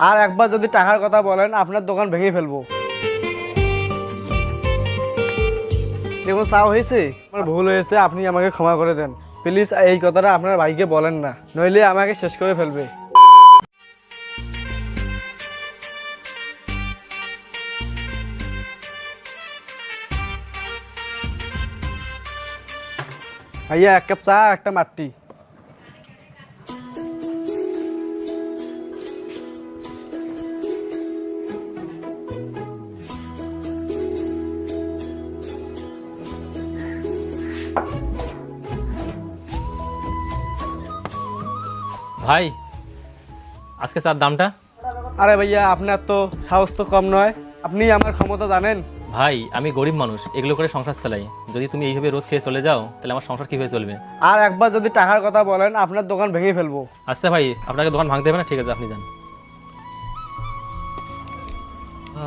আর একবার যদি টাকার কথা বলেন আপনার দোকান ভেঙে ফেলবো। দেখুন চা হয়েছে, আমার ভুল হয়েছে, আপনি আমাকে ক্ষমা করে দেন প্লিজ। এই কথাটা আপনার ভাইকে বলেন না, নইলে আমাকে শেষ করে ফেলবে। ভাইয়া এক কাপ চা একটা মাটি। ভাই আজকে চার দামটা? আরে ভাইয়া আপনার তো সাহস তো কম নয়, আপনি আমার ক্ষমতা জানেন। ভাই আমি গরিব মানুষ, এগুলো করে সংসার চালাই। যদি তুমি এইভাবে রোজ খেয়ে চলে যাও তাহলে আমার সংসার কীভাবে চলবে? আর একবার যদি টাকার কথা বলেন আপনার দোকান ভেঙে ফেলবো। আচ্ছা ভাই, আপনাকে দোকান ভাঙতে হবে না, ঠিক আছে আপনি যান।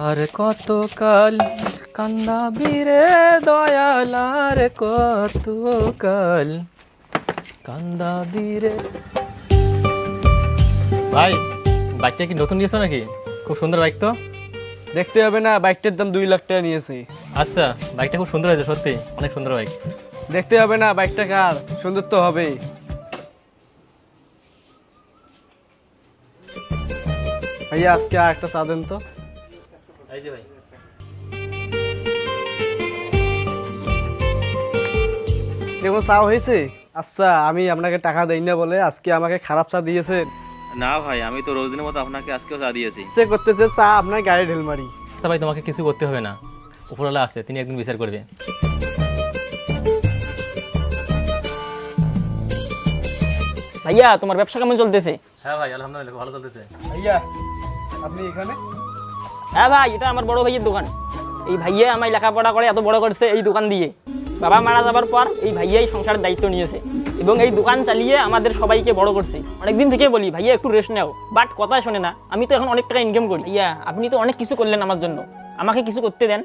আর কত কাল কান্দাবি রে দয়াল, আর কত কাল কান্দাবি রে। ভাই বাইকটা কি নতুন নিয়েছো নাকি? খুব সুন্দর বাইক তো। দেখতে হবে না, বাইকটার দাম 2 লাখ টাকা নিয়েছে। আচ্ছা বাইকটা খুব সুন্দর হয়েছে, সত্যি অনেক সুন্দর বাইক। দেখতে হবে না, বাইকটা কার, সুন্দর তো হবে। ভাইয়া আজকে আর একটা চা দেন তো। এই যে ভাই। দেখুন চা হয়েছে। আচ্ছা আমি আপনাকে টাকা দেই না বলে আজকে আমাকে খারাপ চা দিয়েছেন। না ভাই, আমি তো রোজ দিনের মতো আপনাকে আজকেও চা দিয়েছি। সে করতেছে চা আপনার গায়ে ঢেল মারি। আচ্ছা ভাই, তোমাকে কিছু করতে হবে না, উপরওয়ালা আছে, তিনি একদিন বিচার করবে। ভাইয়া তোমার ব্যবসা কেমন চলতেছে? হ্যাঁ ভাই আলহামদুলিল্লাহ ভালো চলতেছে। ভাইয়া আপনি এখানে? হ্যাঁ ভাই, এটা আমার বড় ভাইয়ের দোকান। এই ভাইয়া আমায় লেখাপড়া করে এত বড় করছে এই দোকান দিয়ে। বাবা মারা যাবার পর এই ভাইয়াই সংসারের দায়িত্ব নিয়েছে এবং এই দোকান চালিয়ে আমাদের সবাইকে বড় করছে। অনেকদিন থেকে বলি ভাইয়া একটু রেস্ট নাও, বাট কথা শোনে না। আমি তো এখন অনেক টাকা ইনকাম করি। ভাইয়া আপনি তো অনেক কিছু করলেন আমার জন্য, আমাকে কিছু করতে দেন।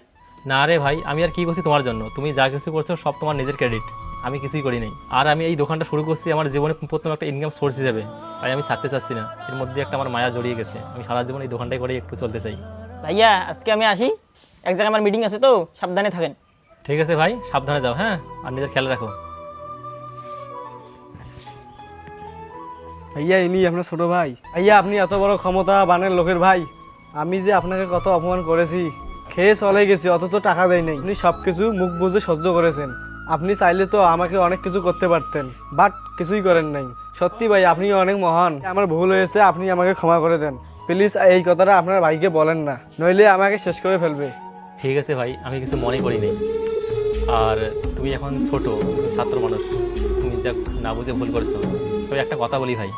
না রে ভাই, আমি আর কি করছি তোমার জন্য? তুমি যা কিছু করছো সব তোমার নিজের ক্রেডিট, আমি কিছুই করি নাই। আর আমি এই দোকানটা শুরু করছি আমার জীবনে প্রথম একটা ইনকাম সোর্স হিসেবে, তাই আমি ছাড়তে চাচ্ছি না। এর মধ্যে একটা আমার মায়া জড়িয়ে গেছে, আমি সারা জীবন এই দোকানটাই করে একটু চলতে চাই। ভাইয়া আজকে আমি আসি, এক জায়গায় আমার মিটিং আছে, তো সাবধানে থাকেন। ঠিক আছে ভাই, সাবধানে যাও, হ্যাঁ, আর নিজের খেয়াল রাখো। ভাইয়া ইনি আপনার ছোট ভাই। ভাইয়া আপনি এত বড় ক্ষমতা বানের লোকের ভাই, আমি যে আপনাকে কত অপমান করেছি, খেয়ে চলে গেছি অথচ টাকা দেয় নাই। আপনি সব কিছু মুখ বুঝে সহ্য করেছেন। আপনি চাইলে তো আমাকে অনেক কিছু করতে পারতেন, বাট কিছুই করেন নাই। সত্যি ভাই আপনি অনেক মহান। আমার ভুল হয়েছে, আপনি আমাকে ক্ষমা করে দেন প্লিজ। এই কথাটা আপনার ভাইকে বলেন না, নইলে আমাকে শেষ করে ফেলবে। ঠিক আছে ভাই, আমি কিছু মনে করি নাই। আর তুমি এখন ছোট, তুমি ছাত্র মানুষ, তুমি যা না বুঝে ভুল করেছো। তবে একটা কথা বলি ভাই,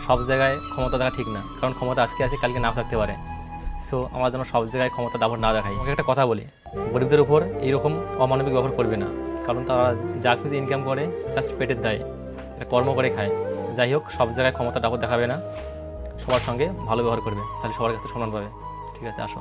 সব জায়গায় ক্ষমতা দেখা ঠিক না, কারণ ক্ষমতা আজকে আছে কালকে নাও থাকতে পারে। সো আমার যেন সব জায়গায় ক্ষমতা দাবর না দেখাই। আমাকে একটা কথা বলি, গরিবদের উপর এইরকম অমানবিক ব্যবহার করবে না, কারণ তারা যা কিছু ইনকাম করে জাস্ট পেটের দায়, এটা কর্ম করে খায়। যাই হোক, সব জায়গায় ক্ষমতা দাবর দেখাবে না, সবার সঙ্গে ভালো ব্যবহার করবে, তাহলে সবার কাছে সম্মান পাবে। ঠিক আছে, আসো।